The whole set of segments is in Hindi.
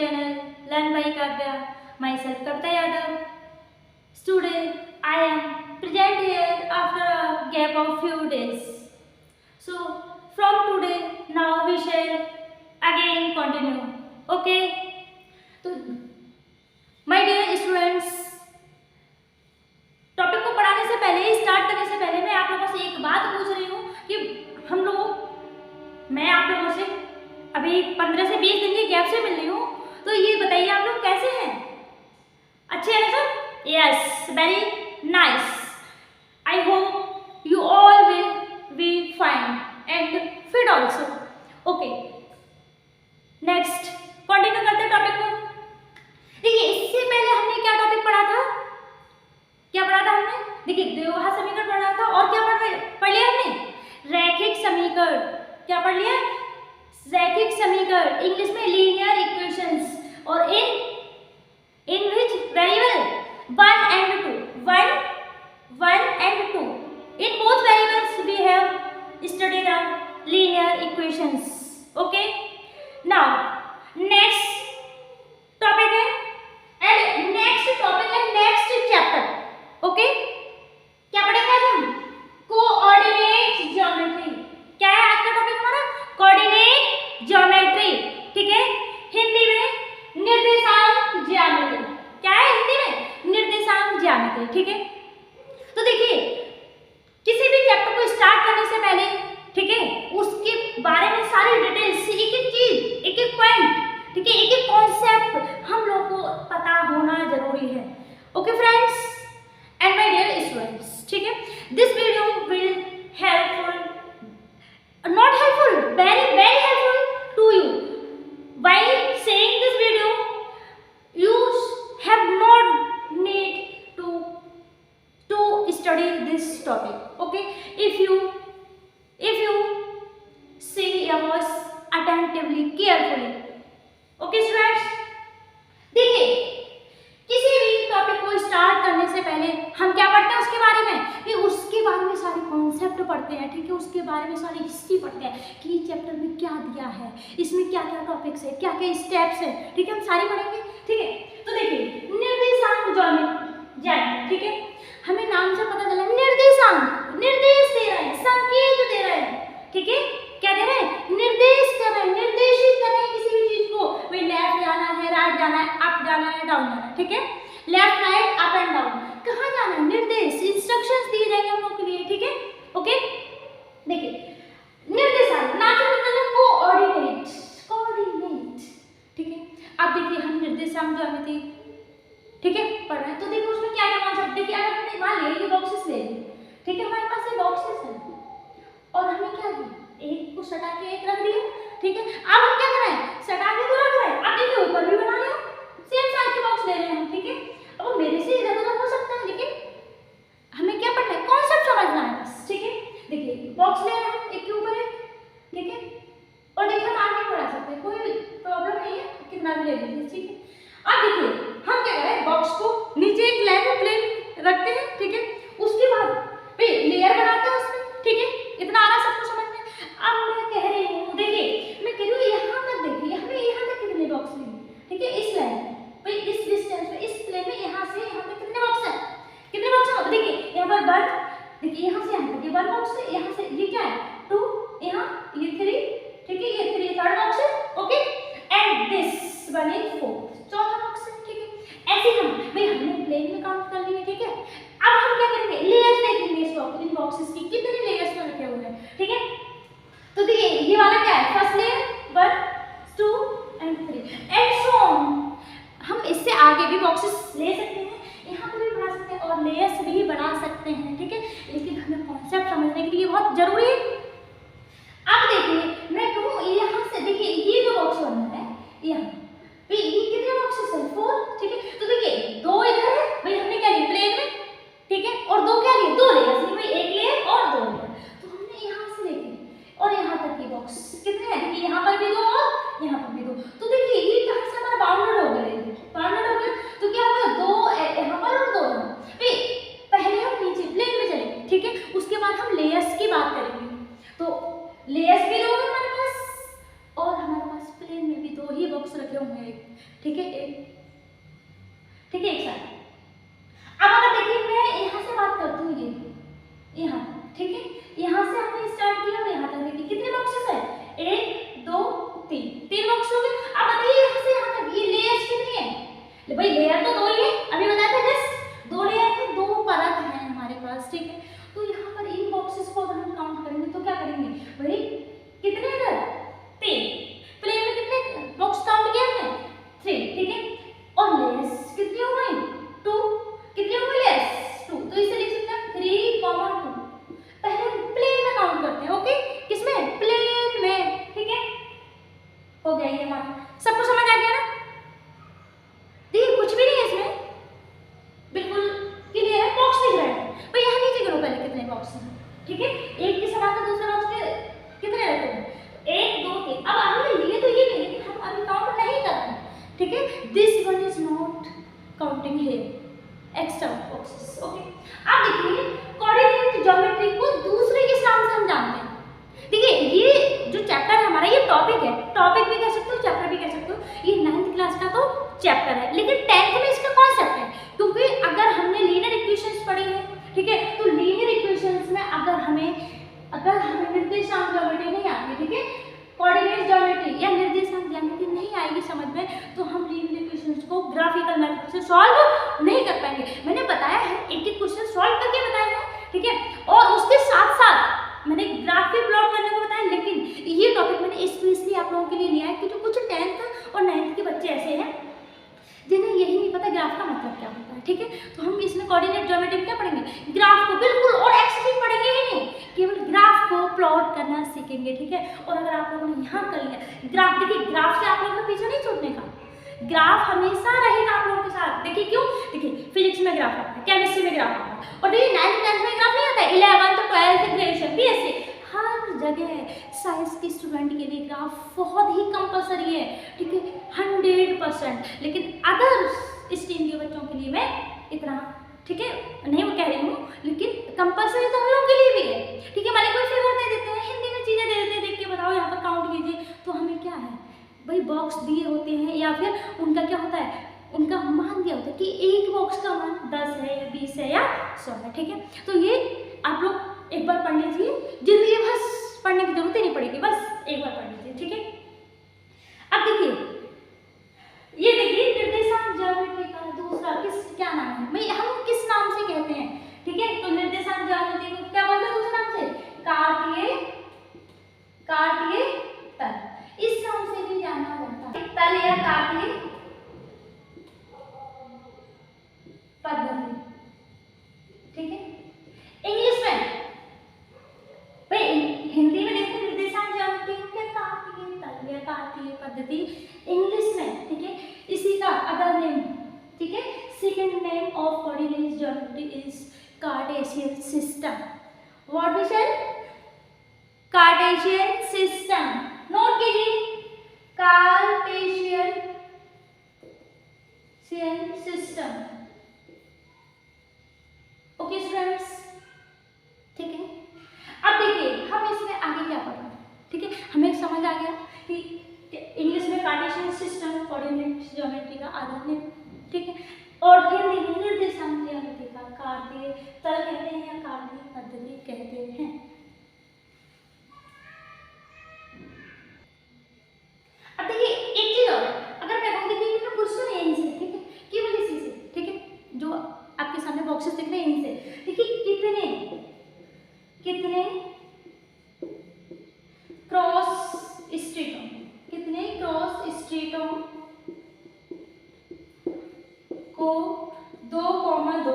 channel Learn by Kavya. Myself Kavita Yadav. Today I am present here after a gap of few days. So from today now we shall again continue. Okay. तो my dear students, टॉपिक को पढ़ाने से पहले स्टार्ट करने से पहले मैं आप लोगों से एक बात पूछ रही हूँ कि मैं आप लोगों से अभी 15 से 20 दिन के गैप से मिल रही हूँ, तो ये बताइए आप लोग कैसे हैं? अच्छे हैं ना सब? Yes, very nice. I hope you all will be fine and fit also. Okay, next continue करते हैं टॉपिक को. देखिए, इससे पहले हमने क्या टॉपिक पढ़ा था? क्या पढ़ा था हमने? देखिए, द्विघात समीकरण पढ़ा था और क्या पढ़ लिया हमने? रैखिक समीकरण. क्या पढ़ लिया? रैखिक समीकरण, इंग्लिश में लीनियर इक्वेशंस. और इन विच variable 1 and 2, 1 and 2, in both variables we have studied the linear equations. Okay, now next topic है and next topic है next chapter. Okay, क्या पढ़ेंगे आज हम? Coordinate geometry. क्या है आज का टॉपिक हमारा? Coordinate geometry. ठीक है, हिंदी में निर्देशांक ज्यामिति. क्या है हिंदी में? निर्देशांक ज्यामिति. ठीक है, तो देखिए, किसी भी चैप्टर को स्टार्ट करने से पहले, ठीक है, उसके बारे में सारी डिटेल्स, एक एक चीज, एक एक पॉइंट, ठीक है, एक एक कॉन्सेप्ट हम लोग को पता होना जरूरी है. Okay friends and my dear students, ठीक है, this video will helpful, not helpful, very helpful to you. By saying this video, you have not need to study this topic. Okay, if you see your words attentively, carefully. Okay students, देखिए, किसी भी टॉपिक को स्टार्ट करने से पहले हम क्या पढ़ते हैं उसके बारे में? कि उसके बारे में सारे कॉन्सेप्ट पढ़ते हैं. ठीक है, उसके बारे में सारी हिस्ट्री पढ़ते हैं कि चैप्टर में क्या दिया है, इसमें क्या क्या टॉपिक्स है, क्या क्या स्टेप्स है. ठीक है, हम सारी पढ़ेंगे. ठीक है, तो देखिए, निर्देशांक ज्योमेट्री. ठीक है, हमें नाम से पता चला निर्देशांक, निर्देश दे रहे हैं, संकेत दे रहे हैं. ठीक है, क्या दे रहे हैं? निर्देश कर रहे हैं, निर्देशित कर रहे हैं किसी भी चीज को. भाई लेफ्ट जाना है, राइट जाना है, अप जाना है, डाउन जाना है. ठीक है, left right up and down, कहाँ जाना है? निर्देश, इंस्ट्रक्शंस दिए जाएंगे हम लोग के लिए. ठीक है, ओके. देखिए, निर्देशांक ना तो मतलब कोऑर्डिनेट. ठीक है, अब देखिए हम निर्देशांक ज्यामिति, ठीक है, पढ़ रहे हैं. तो देखिए उसमें क्या क्या कॉन्सेप्ट. देखिए, अगर हमने मान लिया ये बॉक्सेस ले लिए, ठीक है, हमारे पास ये बॉक्सेस है और हमें क्या किया? एक को सटा के एक रख दिया. ठीक है, अब हम क्या कर रहे हैं? सटा के दो रख रहे हैं. अब देखिए ऊपर भी बना लिया, सेम साइज के बॉक्स ले रहे हैं हम. ठीक है, अब मेरे से इधर उधर हो सकता है, लेकिन हमें क्या पढ़ना है? कॉन्सेप्ट समझना है बस. ठीक है, देखिए बॉक्स ले रहे हैं एक के ऊपर एक. ठीक है, और देखिए हम आगे बढ़ा सकते हैं, कोई प्रॉब्लम नहीं है, कितना भी ले लीजिए. ठीक है, अब देखिए हम क्या करें? बॉक्स को नीचे एक प्लेन रखते हैं. ठीक है, उसके बाद लेयर बनाते हैं उसमें. ठीक है, इतना आ रहा सबको समझ में. अब मैं कह रही हूँ, देखिए मैं कह रही हूँ यहाँ तक. देखिए हमें यहाँ तक कितने बॉक्स लेंगे? ठीक है, इस लाइन पे, इस डिस्टेंस पे, इस प्लेन में यहाँ से यहाँ तक कितने बॉक्स है? कितने बॉक्स है? देखिए यहाँ पर 1, देखिए यहाँ से यहाँ तक ये 1 बॉक्स है, यहाँ से ये क्या है? 2, यहाँ ये 3. ठीक है, ये 3 थर्ड बॉक्स है. ओके, एंड दिस 1 is 4 चौथा बॉक्स है. ठीक है, ऐसे हमने प्लेन में काउंट कर लिए. ठीक है, अब हम क्या करेंगे? लेयर्स देखेंगे इन बॉक्सेस की, कितने लेयर्स में रखे हुए हैं. ठीक है, तो देखिए ये वाला क्या है? First layer 1, 2 and 3 and so on. हम इससे आगे भी बॉक्सेस ले सकते हैं, यहाँ पर भी बना सकते हैं और लेयर्स भी बना सकते हैं. ठीक है, लेकिन हमें कॉन्सेप्ट समझने के लिए बहुत जरूरी है. अब देखिए मैं कहूँ यहाँ से, देखिए ये जो बॉक्स बनना है यहाँ पे, ये कितने बॉक्सेस हैं? 4. ठीक है, तो देखिए 2 इधर है, भाई हमने क्या लिया? प्लेन में. ठीक है, और 2 क्या लिए? 2 लेयर्स नहीं भाई, एक लेयर और 2 लेयर. तो हमने यहाँ से लेके और यहाँ तक के बॉक्स कितने हैं? देखिए यहाँ पर भी 2 और यहाँ पर भी 2. तो देखिए ये कहाँ से हमारा बाउंडेड हो गया? बाउंडेड हो गया, तो क्या होगा? 2 यहाँ पर और 2 यहाँ. पहले हम नीचे प्लेन में चलेंगे. ठीक है, उसके बाद हम लेयर्स की बात करेंगे. तो लेयर्स भी 2 है हमारे पास और हमारे पास प्लेन में भी 2 ही बॉक्स रखे होंगे एक, ठीक है, एक, ठीक है, एक साथ। अब अगर देखिए मैं यहाँ से बात करती हूँ, ये यहाँ, ठीक है, यहाँ से हमने स्टार्ट किया और यहाँ तक देखिए कितने बॉक्सेस है, 1 2 3 बॉक्स हो गए। अब बताइए यहाँ से यहाँ तक ये लेयर्स कितनी है, भाई लेयर तो 2 ही है, अभी बताया था जस्ट 2 लेयर है, 2 परत है हमारे पास, ठीक है। तो यहाँ पर इन बॉक्सेस को अगर हम काउंट करेंगे तो क्या करेंगे भाई, कितने इधर 3, प्लेन में कितने बॉक्स काउंट किया हमने 3, ठीक है, और लेयर्स कितनी हो गई 2, कितनी हो गई लेयर्स 2, तो इसे लिख सकते हैं 3, 2। पहले प्लेन में काउंट करते हैं, ओके, किसमें, प्लेन में, ठीक है, हो गया ये हमारा, सबको समझ आ गया ना। देखिए कुछ भी नहीं है इसमें, बिल्कुल क्लियर है, बॉक्स दिख रहा है, भाई यहाँ नीचे करो पहले कितने बॉक्स हैं, ठीक है, एक के समान दूसरे बॉक्स के कितने रहते हैं, 1 2 3। अब हमने लिए तो ये नहीं, लेकिन हम अभी काउंट नहीं कर रहे, ठीक है, this one is not counting here, extra boxes, okay. अब देखिए कोऑर्डिनेट ज्योमेट्री को दूसरे किस नाम से हम जानते हैं, देखिए ये जो चैप्टर है हमारा, ये टॉपिक है, टॉपिक भी कह सकते हो, चैप्टर भी कह सकते हो, ये 9th क्लास का तो चैप्टर है, लेकिन 10th में इसका कॉन्सेप्ट है, क्योंकि अगर हमने लीनियर इक्वेशंस पढ़ी है, ठीक है, तो लीनियर इक्वेशंस में अगर हमें निर्देशांक ज्योमेट्री नहीं आती, ठीक है, कोऑर्डिनेट ज्योमेट्री या निर्देशांक ज्योमेट्री नहीं आएगी समझ में, तो हम लीनियर इक्वेशंस को ग्राफिकल मेथड से सॉल्व नहीं कर पाएंगे। मैंने बताया है, एक क्वेश्चन सॉल्व करके बताया है, ठीक है, और उसके साथ साथ मैंने ग्राफिक प्लॉट करने को बताया, लेकिन ये टॉपिक मैंने स्पेशली आप लोगों के लिए लिया है क्योंकि कुछ 10th और 9th के बच्चे ऐसे हैं जिन्हें यही नहीं पता ग्राफ का मतलब क्या होता है, ठीक है, तो हम इसमें कोऑर्डिनेट ज्योमेट्री में क्या पढ़ेंगे, ग्राफ को, बिल्कुल, और एक्सरसाइज पढ़ेंगे ही नहीं, केवल ग्राफ को प्लॉट करना सीखेंगे, ठीक है। और अगर आप लोगों ने यहाँ कर लिया ग्राफ, देखिए ग्राफ से आप लोगों का पीछे नहीं छूटने का, ग्राफ हमेशा रहेगा आप लोगों के साथ, देखिए क्यों, देखिए फिजिक्स में ग्राफ आता है, केमिस्ट्री में ग्राफ आता है, और देखिए 9th 10th में ग्राफ नहीं आता है, 11th 12th ग्रेजुएशन बीएससी, हर जगह साइंस के स्टूडेंट के लिए ग्राफ बहुत ही कंपलसरी है, ठीक है, 100%, लेकिन अदर स्ट्रीम के बच्चों के लिए मैं इतना, ठीक है, नहीं वो कह रही हूँ, लेकिन कंपलसरी तो हम लोगों के लिए भी है, ठीक है, मैंने कोई फिगर दे देते हैं, हिंदी में चीज़ें दे देते हैं, देख के बताओ यहाँ पर काउंट कीजिए, तो हमें क्या है भाई, बॉक्स दिए होते हैं या फिर उनका क्या होता है, उनका मान दिया होता है कि एक बॉक्स का मान 10 है या 20 है या 100 है, ठीक है, तो ये आप लोग एक बार पढ़ लीजिए, जिंदगी बस पढ़ने की जरूरत ही नहीं पड़ेगी, बस एक बार पढ़ लीजिए, ठीक है। अब देखिए ये देखिए निर्देशांक ज्योमेट्री का दूसरा क्या नाम है, भाई हम किस नाम से कहते हैं, ठीक है, तो निर्देशांक ज्योमेट्री को क्या बोलते हैं दूसरे नाम से, कार्तीय तल, इस नाम से भी जाना जाता है, तल या कार्तीय पद्धति, ठीक है। इंग्लिश में भाई हिंदी में देखते निर्देशांक ज्योमेट्री को क्या कार्तीय तल या कार्तीय पद्धति, इंग्लिश में, ठीक है, इसी का अदर नेम, ठीक है, second name of coordinate geometry is cartesian system, what we said, cartesian system, note कीजिए, कार्टेशियन सिस्टम, ओके स्टूडेंट्स, ठीक है। अब देखिए हम इसमें आगे क्या पढ़ना, ठीक है, हमें समझ आ गया कि इंग्लिश में कार्टेशियन सिस्टम कोऑर्डिनेट ज्योमेट्री का आधार नेम, ठीक है, और हिंदी में निर्देशांक ज्योमेट्री का कार्तीय तल कहते हैं या कार्तीय पद्धति कहते हैं। अब देखिए एक चीज और, अगर मैं कहूँ देखिए कि क्वेश्चन यहीं से, ठीक है, केवल इसी से, ठीक है, जो आपके सामने बॉक्सेस दिख रहे हैं यहीं से, देखिए कितने क्रॉस स्ट्रेटों, कितने क्रॉस स्ट्रेटों को 2,2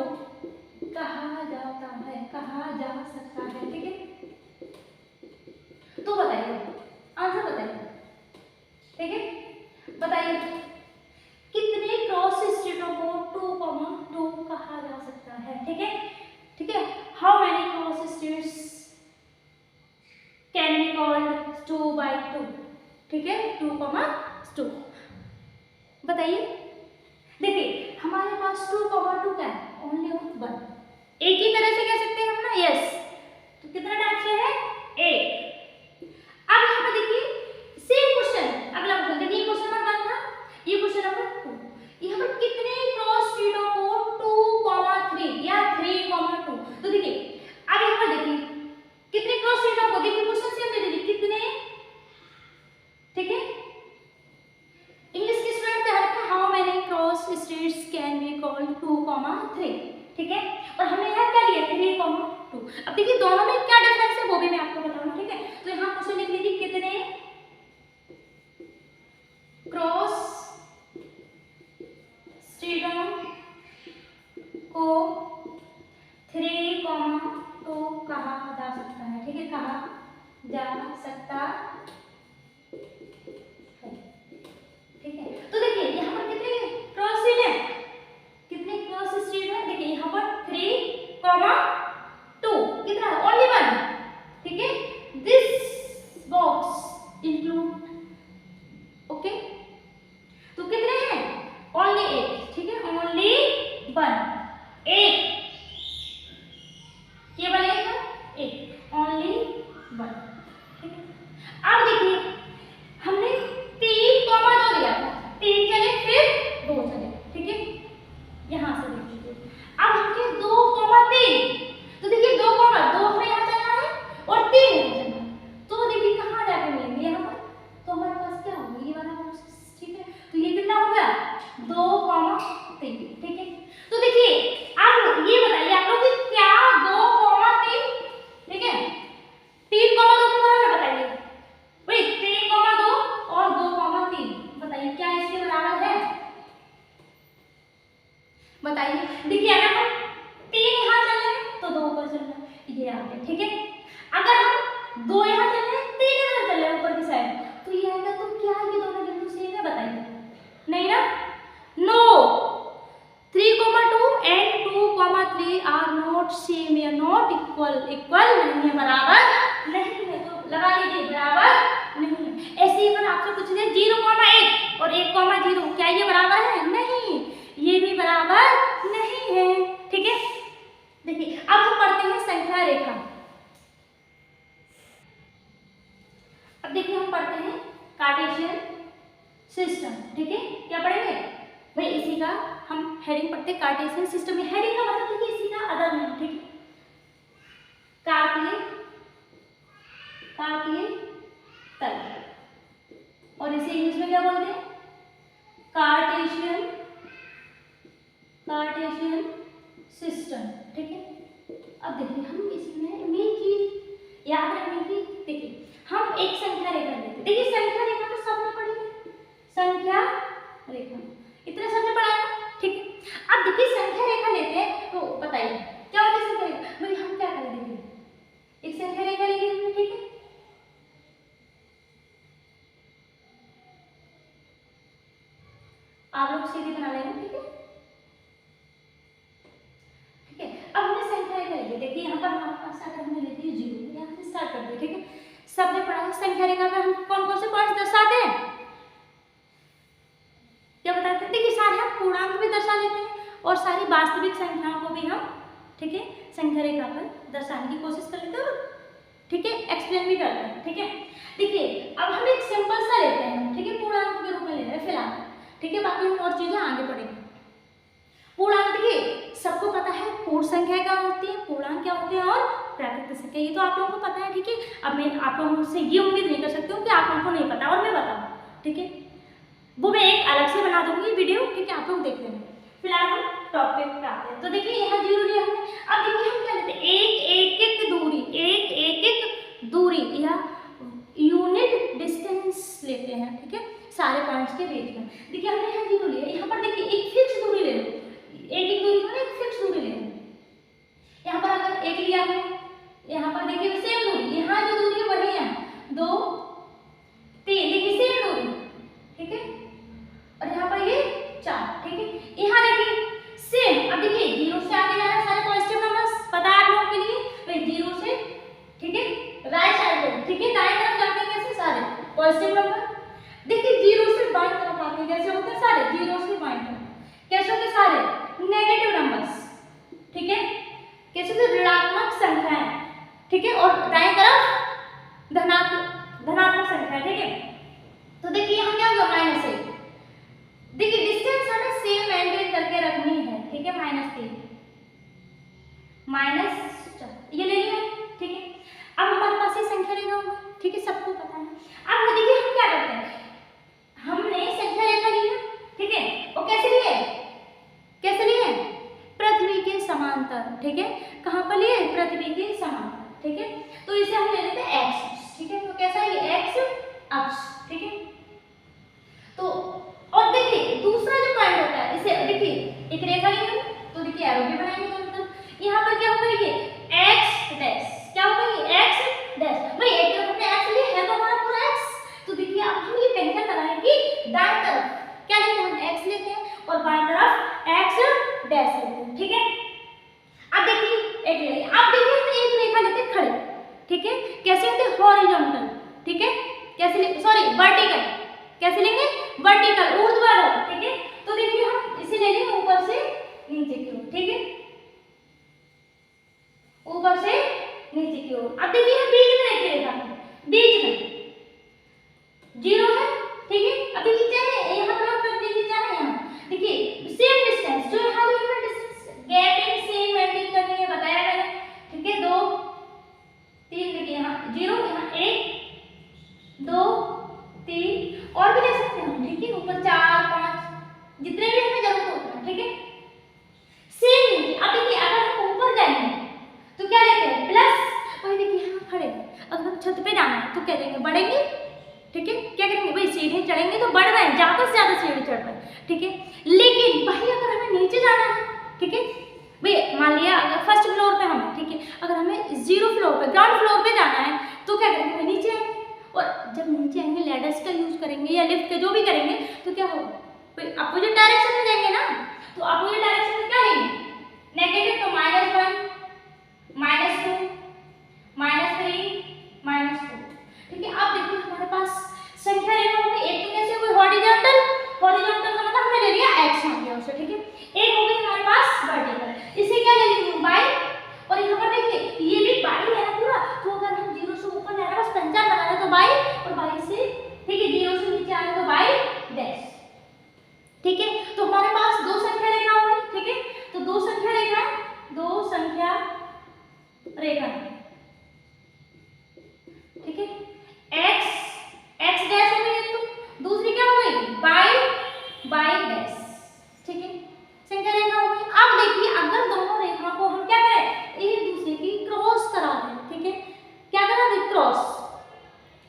कहा जाता है, कहा जा सकता है, ठीक है, तो बताइए, आंसर बताइए, ठीक है, बताइए कितने क्रॉस स्ट्रेटों को 2,2 कहा जा सकता है, ठीक है, ठीक है, how many cross straits can be called 2/2, ठीक है, 2,2, बताइए, देखिए हमारे पास 2,2 क्या है, ओनली 1, एक ही तरह से कह सकते हैं हम ना, यस, तो कितना टाइप से है, एक। अब यहाँ पे देखिए सेम क्वेश्चन, अगला क्वेश्चन देखिए, क्वेश्चन नंबर 1 था, स्ट्रेट्स कैन बी कॉल्ड 2, 3, ठीक है। और हमने यहाँ क्या लिया 3, 2। अब देखिए दोनों में क्या डिफरेंस है वो भी मैं आपको बताऊंगा, ठीक है। तो यहाँ क्वेश्चन लिख लीजिए कितने क्रॉस स्ट्रेटम को 3, 2 कहा जा सकता है, ठीक है, कहा जा सकता है, ठीक है। तो देखिए यहाँ पर कितने क्रॉस स्ट्रेट है, कितने क्रॉस स्ट्रेट है, देखिए यहाँ पर 3, 2 कितना है ओनली 1, ठीक है। दिस बॉक्स इंक्लूड, ओके, तो कितने हैं ओनली 8, ठीक है, ओनली 1, 8, केवल एक ओनली 1, ठीक है। अब देखिए हमने 3, 2 लिया था, 3 चले फिर 2 चले, ठीक है, यहां से देख लीजिए। अब हमने 2, 3, तो देखिए 2, 2 हमें यहाँ चलना है और 3 यहाँ चलना है, तो देखिए कहाँ जाके मिलेंगे यहाँ पर, तो हमारे पास क्या होगा ये वाला बॉक्स, ठीक है। तो ये कितना हो गया 2, 3, ठीक है। तो देखिए अब ये बताइए आप लोग कि क्या 2, 3, ठीक है, 3, 2 के बराबर बताइए, वही 3, 2 और 2, 3 बताइए क्या इसके बराबर है, बताइए। देखिए अगर हम 3 यहाँ चल रहे हैं तो 2 ऊपर चल रहा है, ये आ गया, ठीक है। अगर हम 2 यहाँ चल रहे हैं 3 इधर चल रहे हैं ऊपर की साइड, तो ये आएगा, तो क्या ये दोनों बिंदु सेम है बताइए, नहीं ना, no, 3, 2 and 2, 3 are not same या not equal, इक्वल नहीं है, बराबर नहीं है, तो लगा लीजिए बराबर नहीं है। ऐसे ही अगर आपसे पूछ दे 0, 1 और 1, 0 क्या ये बराबर है, नहीं, ये भी बराबर नहीं है, ठीक है। देखिए अब हम पढ़ते हैं संख्या रेखा। अब देखिए हम पढ़ते हैं कार्टेशियन सिस्टम, ठीक है। क्या पढ़ेंगे भाई, इसी का हम हेडिंग पढ़ते हैं कार्टेशियन सिस्टम। में हेडिंग का मतलब देखिए इसी का अदर नेम, ठीक है, कार्तीय तल, और इसे इंग्लिश में क्या बोलते हैं, कार्टेशियन सिस्टम, ठीक है। अब देखिए हम इसमें मेन चीज याद रखने की, देखिए हम एक संख्या रेखा लेते हैं, देखिए संख्या रेखा तो सबने पढ़ी है, संख्या रेखा इतना सबने पढ़ा है, ठीक है। अब देखिए संख्या रेखा लेते हैं तो बताइए क्या होता है संख्या रेखा, भाई हम क्या करें, देखिए एक संख्या रेखा लेंगे हमने, ठीक है, आप लोग सीधी बना लेना, ठीक है, ठीक है। अब हमने संख्या रेखा ली, देखिए यहाँ पर हमारे पास अगर हमने ले ली 0, यहाँ से स्टार्ट कर दिया, ठीक है। सबने पढ़ा है संख्या रेखा में हम कौन कौन से पॉइंट्स दर्शाते हैं, क्या बताते हैं, देखिए सारे हम पूर्णांक भी दर्शा लेते हैं और सारी वास्तविक संख्याओं को भी हम, ठीक है, संख्या रेखा पर दर्शाने की कोशिश कर लेते हैं, ठीक है, एक्सप्लेन भी करते हैं, ठीक है। देखिए अब हम एक सिंपल सा लेते हैं, ठीक है, पूर्णांक के रूप में ले रहे हैं फिलहाल, ठीक है, बाकी हम और चीजें आगे पढ़ेंगे। पूर्णांक देखिए सबको पता है पूर्ण संख्या क्या होती है, पूर्णांक क्या होते हैं और प्राकृतिक संख्या, ये तो आप लोगों को पता है, ठीक है। अब मैं आप लोगों से ये उम्मीद नहीं कर सकती हूँ कि आप लोगों को नहीं पता और मैं बताऊँ, ठीक है, वो मैं एक अलग से बना दूंगी वीडियो, ठीक है, आप लोग देख लेंगे। फिलहाल हम टॉपिक पे आते हैं, तो देखिए यहाँ 0 लिया हमने। अब देखिए हम क्या लेते हैं, एक एक दूरी या यूनिट डिस्टेंस लेते हैं, ठीक है, सारे पॉइंट्स के बीच में। देखिए हमने यहाँ 0 लिया, यहाँ पर देखिए एक फिक्स दूरी ले लो, एक दूरी में एक फिक्स दूरी ले लो, यहाँ पर अगर 1 लिया है, यहाँ पर देखिए सेम दूरी, यहाँ जो दूरी है वही है 2, 3, देखिए सेम दूरी, ठीक है, और यहाँ पर ये 4, ठीक है, यहाँ देखिए सेम। अब देखिए 0 से आगे जाना सारे पॉजिटिव नंबर्स, पता है आप लोगों के लिए, भाई 0 से, ठीक है, राइट साइड को, ठीक है, दाएं तरफ जाते हैं कैसे सारे पॉजिटिव नंबर, देखिए 0 से बाएं तरफ आते हैं कैसे होते हैं सारे, 0 से बाएं तरफ कैसे होते हैं सारे नेगेटिव नंबर्स, ठीक है, कैसे होते ऋणात्मक संख्याएं, ठीक है, और दाएं तरफ धनात्मक संख्या, ठीक है। तो देखिए यहाँ क्या होगा -1, देखिए डिस्टेंस हमें सेम मेंटेन करके रखनी है, ठीक है, -3 -4 ये ले लिया, ठीक है। अब हमारे पास ये संख्या रेखा होगा, ठीक है, सबको पता है। अब देखिए हम क्या करते हैं, हमने संख्या रेखा ली है, ठीक है, और कैसे लिए के लिए पृथ्वी के समांतर, ठीक है। तो इसे हम ले लेते हैं एक्स, ठीक है। तो कैसा है ये एक्स अक्ष, ठीक है। तो और देखिए दूसरा जो पॉइंट होता है, इसे देखिए एक रेखा लेंगे तो देखिए एरो भी बनाएंगे दोनों तरफ। यहाँ पर क्या होगा ये एक्स डैश, क्या होगा ये एक्स डैश। भाई एक तरफ हमने एक्स लिया है तो हमारा पूरा एक्स, तो देखिए अब हम ये पहचान लगाएं कि दाएं तरफ क्या लेते हैं, हम एक्स लेते हैं और बाएं तरफ एक्स डैश लेते हैं, ठीक है। अब देखिए एक ले, अब देखिए हम एक रेखा लेते हैं खड़े, ठीक है। कैसे होते हैं हॉरिजॉन्टल, ठीक है। कैसे सॉरी वर्टिकल, कैसे लेंगे वर्टिकल ऊर्ध्वाधर, ठीक है। तो देखिए हम इसे ले लेंगे ऊपर से नीचे की ओर, ठीक है, ऊपर से नीचे की ओर। अब देखिए हम बीच में देखिए रेखा, बीच में जीरो है, ठीक है। अब देखिए क्या है यहाँ पर कर दीजिए, क्या है यहाँ देखिए सेम डिस्टेंस जो यहाँ लिखा है डिस्टेंस गैपिंग सेम मेंटेन करनी है, बताया मैंने, ठीक है। 2 3 देखिए यहाँ जीरो, यहाँ 1 2 3 और भी ले सकते हैं हम, ठीक है। ऊपर 4 5 जितने भी हमें जरूरत होता है, ठीक है। सेम नीचे। अब देखिए अगर हम ऊपर जाएंगे तो क्या लेते हैं प्लस, वही देखिए यहाँ खड़े, अगर हम छत पे जाना है तो क्या करेंगे बढ़ेंगे, ठीक है। क्या करेंगे भाई सीढ़ी चढ़ेंगे तो बढ़ रहे हैं, ज्यादा से ज्यादा सीढ़ी चढ़ रहे हैं, ठीक है। लेकिन भाई अगर हमें नीचे जाना है, ठीक है भाई, मान लिया अगर फर्स्ट फ्लोर पे हम हैं, ठीक है, अगर हमें 0 फ्लोर पे ग्राउंड फ्लोर पे जाना है तो क्या करेंगे नीचे आएंगे, और जब नीचे आएंगे लैडर्स का यूज करेंगे या लिफ्ट का जो भी करेंगे तो क्या होगा भाई अपोजिट डायरेक्शन में जाएंगे ना, तो अपोजिट डायरेक्शन में क्या लेंगे नेगेटिव, तो -1 -2 -3 -4, ठीक है। अब देखिए हमारे पास संख्या रेखा होगी, एक तो कैसे होगी हॉरिजॉन्टल, हॉरिजॉन्टल का मतलब हमने ले लिया x मान लिया उसे, ठीक है। एक हो गई हमारे पास वर्टिकल, इसे क्या ले लेंगे y, और यहाँ पर देखिए ये भी y है ना पूरा, तो अगर हम 0 से ऊपर जाना बस पंचांग बना रहे तो y, और y से ठीक है 0 से नीचे आने तो y डैश, ठीक है। तो हमारे पास दो संख्या रेखा होगी, ठीक है। तो दो संख्या रेखा ठीक है, x डैश हो गई, तो दूसरी क्या हो गई y डैश, ठीक है, संख्या रेखा हो गई। अब देखिए अगर दोनों रेखा को हम क्या करें एक दूसरे की क्रॉस करा दें, ठीक है, क्या करा दें क्रॉस।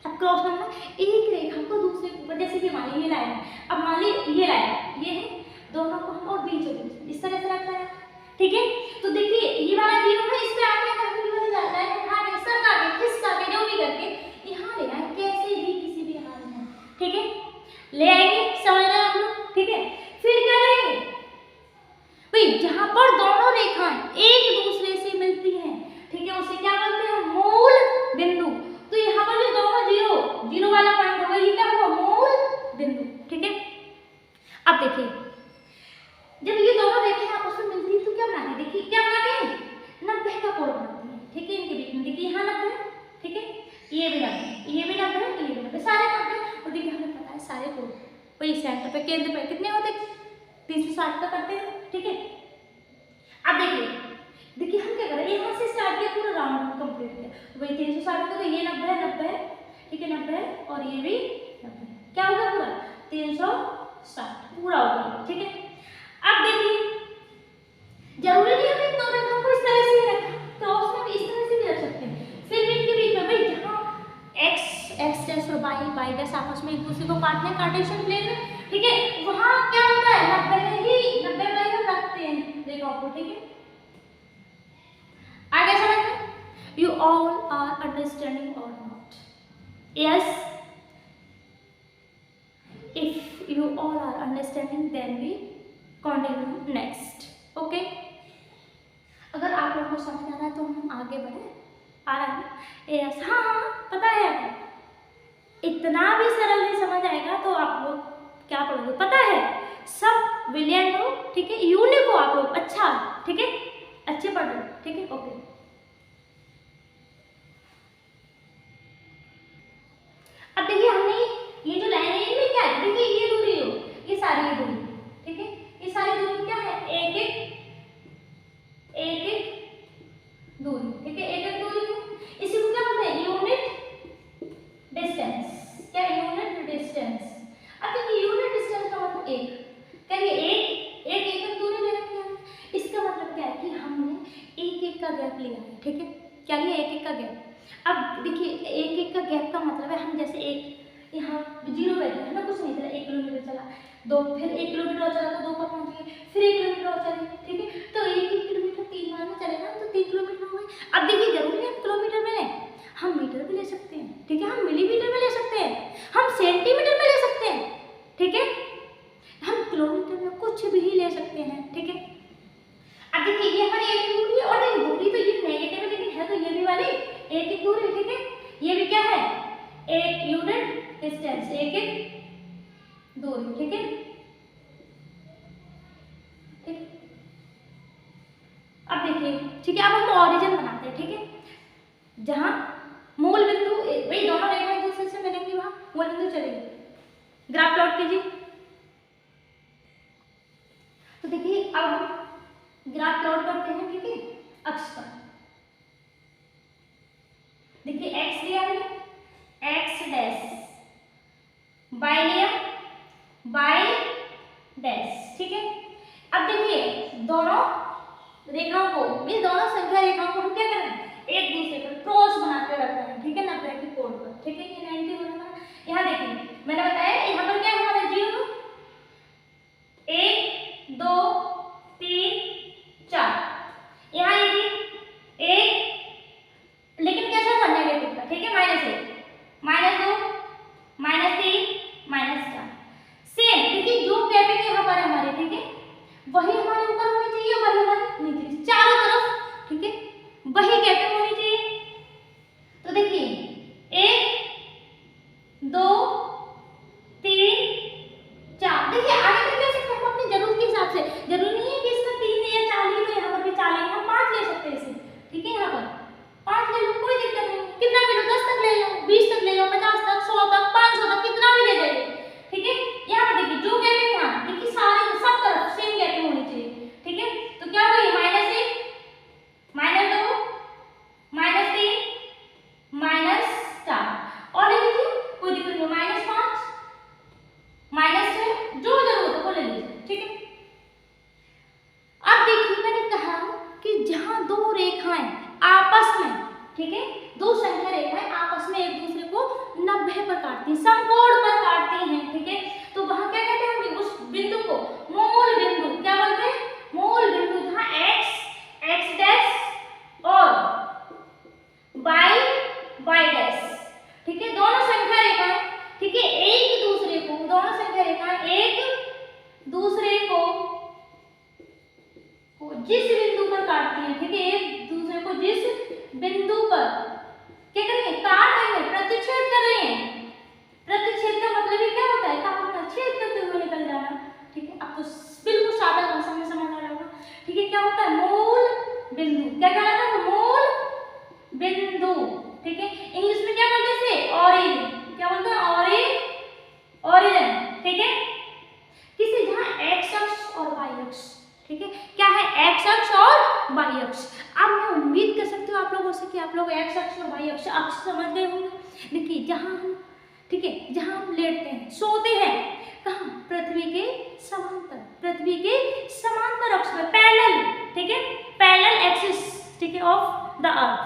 अब क्रॉस करना एक रेखा को दूसरे के ऊपर, जैसे कि मान लीजिए ये लाइन है, अब मान लीजिए ये लाइन ये है, दोनों को हम और बीच बीच इस तरह से रखना है, ठीक है। तो देखिए ये वाला जीरो है, इस पे आके अगर हम ये वाला लाइन उठा के सरका के खिसका के जो भी करके यहाँ ले आए, कैसे भी किसी भी हाल में, ठीक है, ले आएंगे, समझ रहे हैं आप लोग, ठीक है। फिर क्या करेंगे भाई जहां पर दोनों रेखाएं एक दूसरे से मिलती हैं, ठीक है, उसे क्या बोलते हैं मूल बिंदु। तो यहाँ पर जो दोनों जीरो वाला पॉइंट होगा ये क्या होगा मूल बिंदु, ठीक है। अब देखिए जब ये दोनों रेखाएं आपस में मिलती है तो क्या बनाते हैं, देखिए क्या बनाते हैं 90 का कोण बनाते हैं, ठीक है। इनके बीच में देखिए यहाँ 90, ठीक है, ये भी 90, ये भी 90, ये भी 90, सारे 90, और देखिए हमें पता है सारे कोण वही सेंटर पे केंद्र पे कितने होते 360 का करते हैं, ठीक है। अब देखिए हम क्या करें यहाँ से स्टार्ट किया पूरा राउंड कंप्लीट किया, वही 360 का, तो ये 90 है, ठीक है 90 है, और ये भी 90, क्या होगा पूरा 360 पूरा होगा, ठीक है। अब देखिए जरूरी नहीं है दो रेखाओं को इस तरह से ही रखना, क्रॉस में भी इस तरह से भी रख सकते हैं। फिर भी इनके बीच में भाई जहाँ x डैश और y डैश आपस में एक दूसरे को काटने कार्टेशियन प्लेन में, ठीक है, वहाँ क्या होता है 90 पर ही हम रखते हैं रेखाओं को, ठीक है। आगे समझ में यू ऑल आर अंडरस्टैंडिंग और not, yes if you all are understanding then we continue next, okay. अगर आप लोगों को समझ आ रहा है तो हम आगे बढ़े, आ रहा है यस, हाँ पता है, इतना भी सरल नहीं समझ आएगा तो आप लोग क्या पढ़ोगे पता है, सब विलियन हो, ठीक है, यूनिक हो आप लोग, अच्छा, ठीक है, अच्छे पढ़ रहे, ठीक है, ओके। अब देखिए हमने ये जो लाइन है इनमें क्या है, देखिए ये दूरी हो, ये सारी दूरी, ठीक है, ये सारी दूरी क्या है एक एक दूरी, ठीक है, एक दूरी है, इसी को क्या बोलते हैं यूनिट डिस्टेंस, क्या यूनिट डिस्टेंस। अब देखिए यूनिट डिस्टेंस का मतलब एक, क्या ये एक दूरी ले रखी है, इसका मतलब क्या है कि हमने एक का गैप लिया, क्या लिया, एक एक का गैप। अब देखिए एक एक का गैप का मतलब है हम जैसे एक यहाँ 0 बैठे है ना, कुछ नहीं चला, 1 किलोमीटर चला, 2 फिर 1 किलोमीटर और चला तो 2 पर पहुंच गए, फिर 1 किलोमीटर और चले, ठीक है। तो 1 किलोमीटर 3 बार में चलेगा तो 3 किलोमीटर हो गए। अब देखिए जरूरी है हम किलोमीटर में लें, हम मीटर भी ले सकते हैं, ठीक है, हम मिलीमीटर में ले सकते हैं, हम सेंटीमीटर में ले सकते हैं, ठीक है, हम किलोमीटर में कुछ भी ले सकते हैं, ठीक है। अब देखिए ये हमारी एक दूरी है और देखिए दूरी तो ये नेगेटिव है लेकिन है तो ये भी वाली एक दूरी, ठीक है। ये भी क्या है, एक यूनिट डिस्टेंस, एक दूरी, ठीक है, ठीक। अब देखिए ठीक है, अब हम ऑरिजिन बनाते हैं, ठीक है, जहां मूल बिंदु वही दोनों रेखा एक दूसरे से मिलेंगी वहां मूल बिंदु चलेगी। ग्राफ प्लॉट कीजिए। तो देखिए अब हम ग्राफ प्लॉट करते हैं, ठीक है, अक्ष पर। देखिए एक्स लिया है, एक्स डैश, वाई लिया, वाई डैश, ठीक है। अब देखिए दोनों रेखाओं को, इस दोनों संख्या रेखाओं को हम क्या कर रहे हैं, एक दूसरे पर क्रॉस बना के रख रहे हैं, ठीक है, 90 के कोण पर, ठीक है। ये 90 हो रहा है। यहाँ देखिए मैंने बताया यहाँ पर क्या है हमारा 0, 1 2 3 4, यहाँ लीजिए 1, लेकिन कैसा था नेगेटिव का, ठीक है, -1 -2 -3 -4। सेम देखिए जो गैपिंग यहाँ पर हमारे, ठीक है, वही हमारे ऊपर होनी चाहिए, वही हमारे नीचे, चारों तरफ, ठीक है, वही गैपिंग होनी चाहिए। तो देखिए 1 2 3 4, देखिए आगे तक ले सकते हैं हम अपनी जरूरत के हिसाब से, जरूरी नहीं है कि इसका 3 है या 4 है, तो यहाँ पर भी 4 है, हम 5 ले सकते हैं इसे, ठीक है, यहाँ पर 5 ले लो, कोई दिक्कत नहीं, कितना भी लो, 10 तक ले लो, 20 तक ले लो, 50 तक, 100 तक, 500 तक, कितना भी ले जाइए, ठीक है। यहाँ पर देखिए जो गैपिंग है, देखिए सारे सब तरफ सेम गैपिंग होनी चाहिए, ठीक है। तो क्या हुई, -1 -2 -3 -4, और देखिए कोई दिक्कत नहीं, -5 -6, जो जरूरत है वो ले लीजिए, ठीक है। अब देखिए मैंने कहा कि जहां दो रेखाएं आपस में, ठीक है, दो संख्या रेखाएं आपस में एक दूसरे को 90 पर काटती हैं, समकोण पर काटती हैं, ठीक है, तो वहां क्या कहते हैं हम उस बिंदु को मूल बिंदु, क्या बोलते हैं, मूल बिंदु, जहां x डैश और y डैश, ठीक है, दोनों संख्या रेखाएं, ठीक है, एक दूसरे को, दोनों संख्या रेखाएं एक दूसरे को जिस बिंदु पर काटती हैं, ठीक है, एक दूसरे को जिस बिंदु पर क्या करेंगे, काट रहे हैं, प्रतिच्छेद कर रहे हैं। प्रतिच्छेद का मतलब ही क्या होता है, काटना, छेद करते हुए निकल जाना, ठीक है। आपको बिल्कुल सादा भाषा में समझ आ रहा होगा, ठीक है। क्या होता है, मूल बिंदु, क्या कहलाता है, मूल बिंदु, ठीक है। इंग्लिश में क्या बोलते हैं इसे, ऑरिजिन, क्या बोलते हैं, ऑरिजिन, ठीक है। किसी जहां एक्स अक्ष और वाई अक्ष, ठीक है, क्या है, एक्स अक्ष और वाई अक्ष। अब मैं उम्मीद कर सकती हूँ आप लोगों से कि आप लोग एक्स अक्ष और वाई अक्ष समझ गए होंगे। देखिए जहां हम, ठीक है, जहां हम लेटते हैं, सोते हैं, कहाँ, पृथ्वी के समांतर, पृथ्वी के समांतर अक्ष पर, पैरेलल, ठीक है, पैरेलल एक्सिस, ठीक है, ऑफ द अर्थ,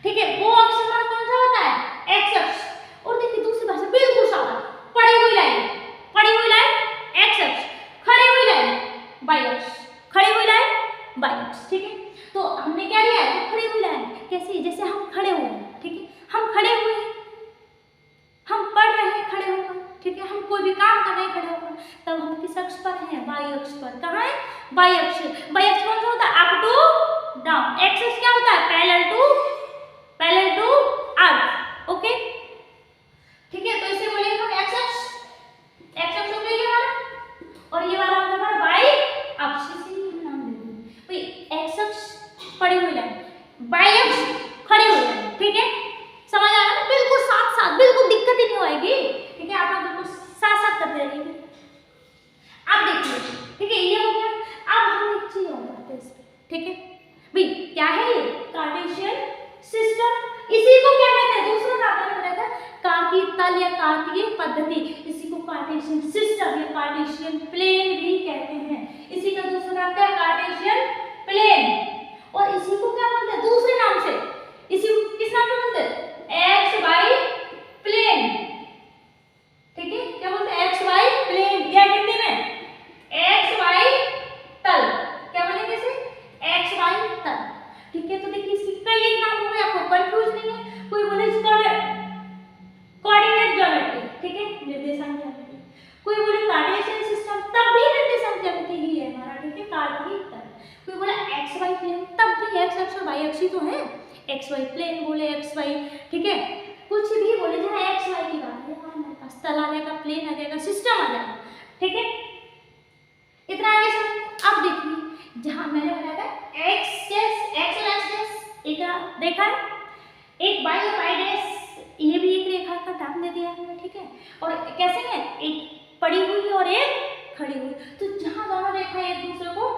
ठीक है, वो अक्ष हमारा कौन सा होता है, एक्स अक्ष। और देखिए दूसरी भाषा बिल्कुल सादा, पड़ी हुई लाइन एक्स अक्ष, खड़ी हुई लाइन वाई अक्ष, खड़ी हुई लाइन वाई अक्ष, ठीक है। तो हमने क्या लिया है, तो खड़ी हुई लाइन कैसी, जैसे हम खड़े हुए हैं, ठीक है, हम खड़े हुए हैं, हम पढ़ रहे हैं खड़े होकर, ठीक है, हम कोई भी काम कर रहे हैं खड़े होकर, तब हम किस अक्ष पर हैं, वाई अक्ष पर। कहाँ है, वाई अक्ष। वाई अक्ष कौन सा होता है, अप टू डाउन। एक्स अक्ष क्या होता है, पैरेलल टू अर्थ, ओके, ठीक है। तो इसे बोलेंगे हम एक्स अक्ष हो गई हमारा, और ये वाला होगा हमारा वाई अक्ष, इसे नाम दे देंगे भाई, एक्स अक्ष पड़ी हुई लाइन, वाई अक्ष खड़ी हुई लाइन, ठीक है, समझ आ रहा है ना, बिल्कुल साथ साथ, बिल्कुल दिक्कत ही नहीं होएगी, ठीक है, आप लोग बिल्कुल साथ साथ करते रहिए। अब देखिए, ठीक है, ये हो गया। अब हम एक चीज और करते हैं इस पे, ठीक है भाई, क्या है ये, कार्टेशियन सिस्टम। इसी को क्या कहते हैं, दूसरा नाम मैंने बताया था, कार्तीय तल या कार्तीय पद्धति, इसी को कार्टेशियन सिस्टम या कार्टेशियन प्लेन भी कहते हैं। इसी का दूसरा नाम क्या है, कार्टेशियन प्लेन, और इसी को क्या बोलते हैं दूसरे नाम से, ठीक है, कार्तीक तल। कोई बोला एक्स वाई प्लेन, तब भी एक्स अक्ष और वाई अक्ष ही तो है, एक्स वाई प्लेन बोले, एक्स वाई, ठीक है, कुछ भी बोले, जहाँ एक्स वाई की बात है हमारे पास तल आ जाएगा, प्लेन आ जाएगा, सिस्टम आ जाएगा, ठीक है। इतना आगे समझ। अब देखिए जहाँ मैंने बताया था एक्स डैश, एक्स और एक्स डैश एक देखा है, एक वाई और वाई डैश, ये भी एक रेखा का नाम दे दिया हमने, ठीक है। और कैसे है, एक पड़ी हुई और एक खड़ी हुई, तो जहाँ दोनों रेखा एक दूसरे को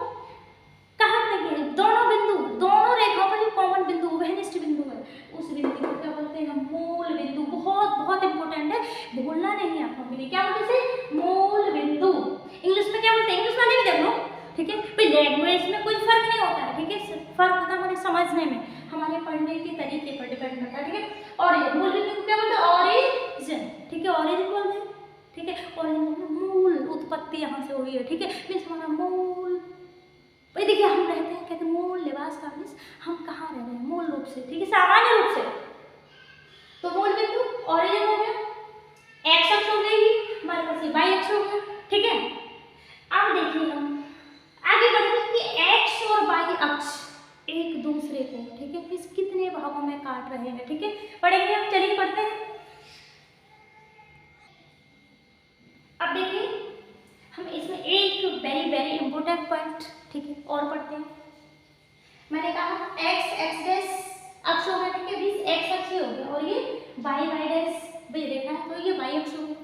कहाँ लगे, दोनों बिंदु, दोनों रेखाओं पर जो कॉमन बिंदु वहनिष्ठ बिंदु है, उस बिंदु को क्या बोलते हैं हम, मूल बिंदु। बहुत बहुत इंपॉर्टेंट है, भूलना नहीं आपको मेरे, क्या बोलते हैं, मूल बिंदु। इंग्लिश में क्या बोलते हैं, इंग्लिश वाले भी देख लो, ठीक है। भाई लैंग्वेज में कोई फर्क नहीं होता है, ठीक है, फर्क होता है हमारे समझने में, हमारे पढ़ने के तरीके पर डिपेंड करता है, ठीक है। और ये मूल बिंदु को क्या बोलते हैं, ऑरिजिन, ठीक है, ऑरिजिन बोलते हैं, ठीक है। ऑरिजिन मतलब मूल, उत्पत्ति यहाँ से हुई है, ठीक है, मीन्स हमारा मूल। भाई देखिए हम रहते हैं, कहते हैं मूल निवास का मीन्स हम कहाँ रह रहे हैं, मूल रूप से, ठीक है, सामान्य रूप से। तो मूल बिंदु ऑरिजिन हो गया, एक्स अक्ष हो गई, हमारे पास वाई अक्ष हो गया, ठीक है। अब देखिए हम आगे बढ़ते हैं कि एक्स और वाई अक्ष एक दूसरे को, ठीक है, इस कितने भागों में काट रहे हैं, ठीक है, पढ़ेंगे हम, चलिए पढ़ते हैं। अब देखिए हम इसमें एक वेरी वेरी इंपॉर्टेंट पॉइंट, ठीक है, और पढ़ते हैं। मैंने कहा एक्स एक्स डैश अक्ष हो गया, ठीक है, बीस एक्स अक्ष हो गया, और ये वाई वाई डैश भी देखा है, तो ये वाई अक्ष हो गया,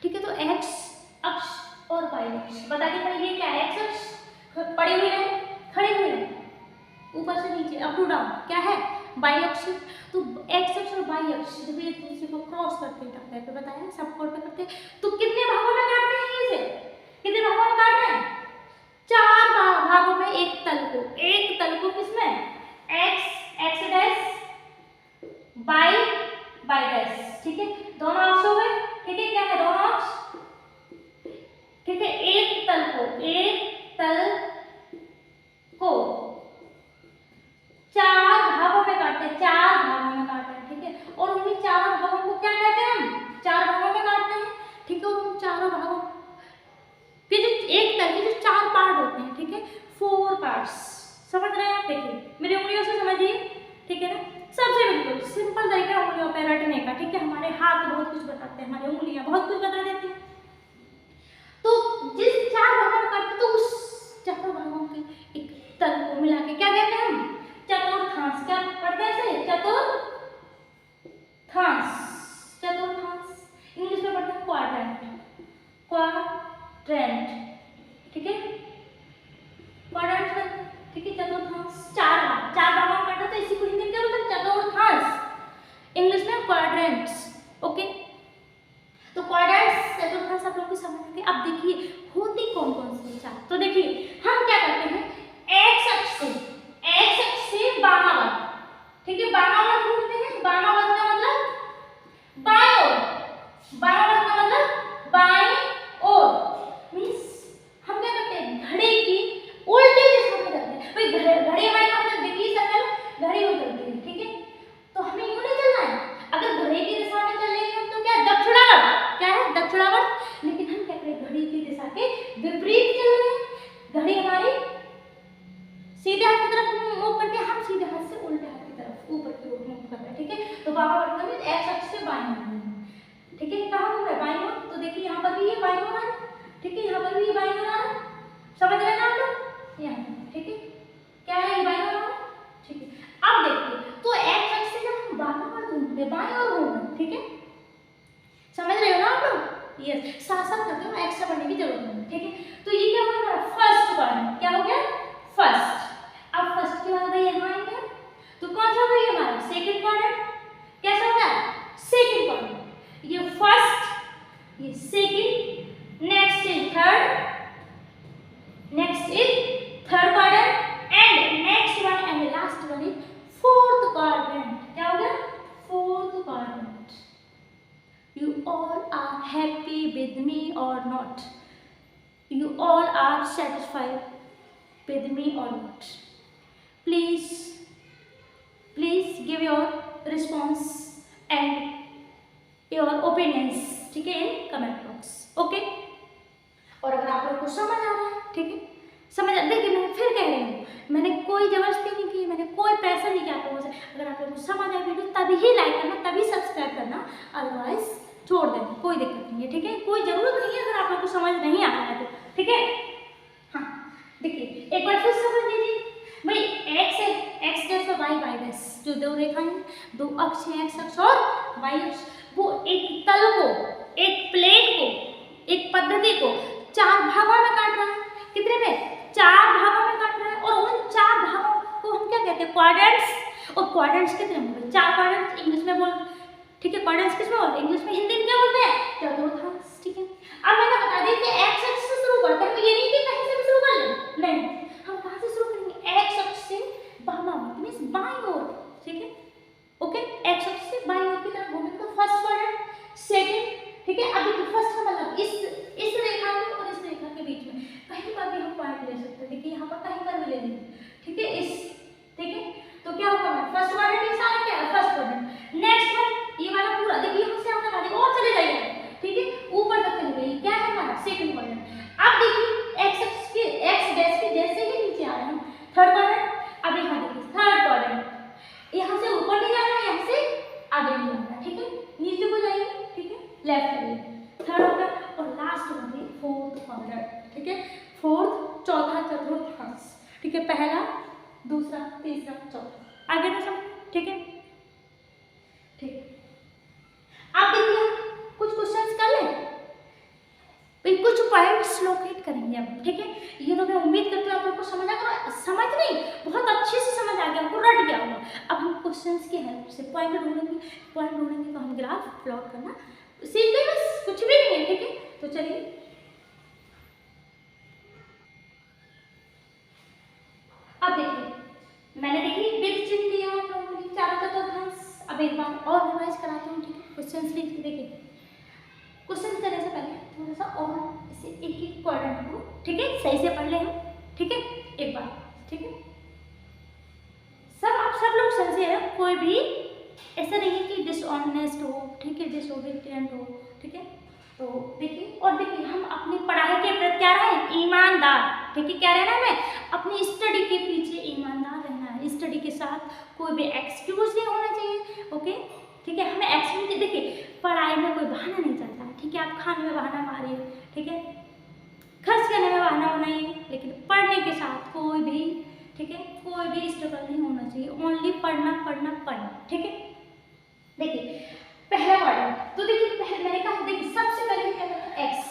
ठीक है। तो एक्स अक्ष और वाई अक्ष बता दी भाई, ये क्या है, एक्स अक्ष पड़ी हुई है, खड़ी हुई है, ऊपर से नीचे अप टू डाउन, क्या है, वाई अक्ष। तो एक्स अक्ष और वाई अक्ष जब एक दूसरे को क्रॉस करते हैं, टकराते पे बताया सब कोड पे करते हैं, तो कितने भागों में काटते हैं, इसे कितने भागों में काट रहे हैं, चार भागों में एक तल को किसमें, x x dash y y dash, ठीक है, दोनों अक्ष हो गए, ठीक है, क्या है, दोनों अक्ष, ठीक है। एक तल को चार भागों में काटते हैं, चार भागों में काटते हैं, ठीक है। और उन्हीं चारों भागों को क्या कहते हैं, हम चार भागों में काटते हैं, ठीक है। और उन चारों भागों के जो एक तल के जो चार पार्ट होते हैं, ठीक है, 4 पार्ट्स, समझ रहे हैं आप, देखिए मेरी उंगलियों से समझिए, ठीक है ना, सबसे बिल्कुल सिंपल तरीका उंगलियों पे रटने का, ठीक है। हमारे हाथ बहुत कुछ बताते हैं, हमारी उंगलियां बहुत कुछ बता देती हैं। तो जिस चार भागों में काटते, तो उस चारों भागों के एक तल को मिला के क्या कहते हैं हम, चतुर्थांश। क्या पढ़ते हैं इसे, चतुर्थांश, चतुर्थांश इंग्लिश में पढ़ते हैं क्वाड्रेंट, क्वाड्रेंट, ठीक है, क्वाड्रेंट, ठीक है, चतुर्थांश, चार भागों में काटते, तो इसी को हिंदी में क्या बोलते हैं, चतुर्थांश, इंग्लिश में क्वाड्रेंट्स, ओके। तो क्वाड्रेंट्स, चतुर्थांश आप लोग को समझ में। अब देखिए होती कौन कौन सी चार, तो देखिए हम क्या करते हैं, एक्स अक्ष से वामावर्त, ठीक है, वामावर्त ढूंढते हैं, वामावर्त का मतलब बाएं ओर, वामावर्त का मतलब बाएं ओर, मींस हम क्या करते हैं, घड़ी की उल्टी दिशा में करते हैं। भाई घड़ी हमारे पास देखिए सर्कल, घड़ी उल्टी है, ठीक है, तो हमें यूं नहीं चलना है, अगर घड़ी की दिशा में चलेंगे हम तो क्या, दक्षिणावर्त, क्या है, दक्षिणावर्त। लेकिन हम क्या करें, घड़ी की दिशा के विपरीत चल रहे हैं, घड़ी हमारी सीधे हाथ की तरफ मूव करके, हम सीधे हाथ से उल्टे हाथ की तरफ ऊपर की ओर मूव कर रहे हैं, ठीक है। तो वामावर्त में एक्स अक्ष से बाईं ओर, ठीक है, कहाँ मूव है, बाईं ओर। तो देखिए यहाँ पर भी ये बाईं ओर है, ठीक है, यहाँ पर भी ये बाईं ओर है, समझ रहे हैं ना आप लोग, यहाँ, ठीक है, क्या है, ये बाईं ओर है, ठीक है। अब देखिए तो एक्स अक्ष से जब हम वामावर्त घूमते हैं, बाईं ओर घूमते हैं, ठीक है, समझ रहे हो ना आप लोग, यस, साथ साथ करते हो, एक्स्ट्रा पढ़ने की जरूरत नहीं, ठीक है। तो ये क्या हो गया, फर्स्ट क्वाड्रेंट, क्या हो गया, फर्स्ट। अब फर्स्ट के बाद यहाँ आएंगे, तो कौन सा होगा, हमारा सेकंड क्वाड्रेंट, कैसा होगा, सेकंड क्वाड्रेंट, ये फर्स्ट, ये second, next is third, next is third quadrant, and next one and last one is fourth quadrant. क्या हो गया, fourth quadrant. You all are happy with me or not? You all are satisfied with me or not? Please give your response and your opinions, ठीक है, in comment box, ओके। और अगर आप लोग को समझ आ रहा है, ठीक है, समझ देखिए, मैं फिर कह रही हूँ, मैंने कोई जबरदस्ती नहीं की, मैंने कोई प्रेशर नहीं किया आप लोगों से। अगर आप लोगों को समझ आए वीडियो तभी ही लाइक करना, तभी सब्सक्राइब करना, अदरवाइज छोड़ देना, कोई दिक्कत नहीं है, ठीक है। कोई जरूरत नहीं है अगर आप लोगों को समझ नहीं आ रहा है तो, ठीक है। हाँ देखिए एक बार फिर समझ लीजिए भाई, एक्स है, एक्स डैश और वाई वाई डैश, जो दो रेखाएं हैं, दो अक्ष हैं, एक्स अक्ष और वाई अक्ष, वो एक तल को, एक प्लेन को, एक पद्धति को 4 भागों में काट रहा है। कितने में? 4 भागों में काट रहा है। और उन 4 भागों को हम क्या कहते हैं? क्वाड्रेंट्स। और क्वाड्रेंट्स कितने होंगे? 4 क्वाड्रेंट्स इंग्लिश में बोल, ठीक है। क्वाड्रेंट्स किस में बोलते हैं? इंग्लिश में, हिंदी में क्या बोलते हैं? चतुर्थांश, ठीक है। अब मैंने बता दिया कि एक्स अक्ष से शुरू करते हैं, ये नहीं कि कहीं से भी शुरू कर लें, नहीं, हम कहाँ से शुरू करेंगे? एक्स अक्ष से वामावर्त मींस बाईं ओर, ठीक है, ओके। एक्स अक्ष से बाईं ओर की तरफ घूमेंगे तो फर्स्ट क्वाड्रेंट, सेकंड, ठीक है। अभी फर्स्ट का मतलब इस रेखा में और इस रेखा के बीच में कहीं पर भी हम पॉइंट ले सकते हैं, देखिए यहाँ पर कहीं पर भी ले लेंगे, ठीक है, इस, ठीक है। तो क्या होगा? फर्स्ट क्वाड्रेंट, ये सारा क्या है? First quadrant. नेक्स्ट वन, ये वाला पूरा देखिए, यहाँ से आपने वाली और चले जाइए, ठीक है, ऊपर तक चले जाइए, क्या है हमारा? Second quadrant. अब देखिए एक्स अक्ष के, एक्स डैश के जैसे ही नीचे आ रहे हैं थर्ड क्वाड्रेंट। अब यहाँ देखिए थर्ड क्वाड्रेंट, यहाँ से ऊपर नहीं जाना है, यहाँ से आगे नहीं जाना है, ठीक है, नीचे को जाइए, ठीक है, लेफ्ट करिए, थर्ड हो गया। और लास्ट हो गई फोर्थ क्वाड्रेंट, ठीक है, फोर्थ, चौथा, चतुर्थांश, ठीक है, पहला, दूसरा, तीसरा, चौथा, आगे तो समझ, ठीक है, ठीक। आप देखिए कुछ क्वेश्चंस कर लें, कुछ पॉइंट्स लोकेट करेंगे अब, ठीक है। ये तो मैं उम्मीद करती हूँ आप लोग को समझ आ गया, समझ नहीं, बहुत अच्छे से समझ आ गया, आपको रट गया होगा। अब हम क्वेश्चंस की हेल्प से पॉइंट ढूंढेंगे, पॉइंट ढूंढेंगे तो हम ग्राफ प्लॉट करना सीख गए, बस कुछ भी नहीं है, ठीक है। तो चलिए अब देखिए, मैंने देखिए विद चिन्ह दिया है आप लोगों को चारों चतुर्थांश। अब एक बार और रिवाइज कराता हूँ, ठीक है। क्वेश्चंस लिखिए, देखिए क्वेश्चन करने से पहले थोड़ा सा और इसे एक एक क्वाड्रेंट को, ठीक है, सही से पढ़ ले हम, ठीक है, एक बार, ठीक है। सब लोग सिंसियर है, कोई भी ऐसा नहीं है कि डिसऑनेस्ट हो, ठीक है, डिसोबीडिएंट हो, ठीक है। तो देखिए, और देखिए हम अपनी पढ़ाई के प्रति क्या रहे? ईमानदार, ठीक है। क्या रहना है? हमें अपनी स्टडी के पीछे ईमानदार रहना है, स्टडी के साथ कोई भी एक्सक्यूज नहीं होना चाहिए, ओके, ठीक है। हमें एक्सक्यूज, देखिए पढ़ाई में कोई बहाना नहीं चलता है, ठीक है। आप खाने में बहाना मारिए, ठीक है, खर्च करने में बहाना बनाइए, लेकिन पढ़ने के साथ कोई भी, ठीक है, कोई भी स्ट्रगल नहीं होना चाहिए, ओनली पढ़ना पढ़ना पढ़ना, ठीक है। देखिए पहला क्वाड्रेंट, तो देखिए मैंने कहा, देखिए सबसे पहले क्या करते हैं? एक्स।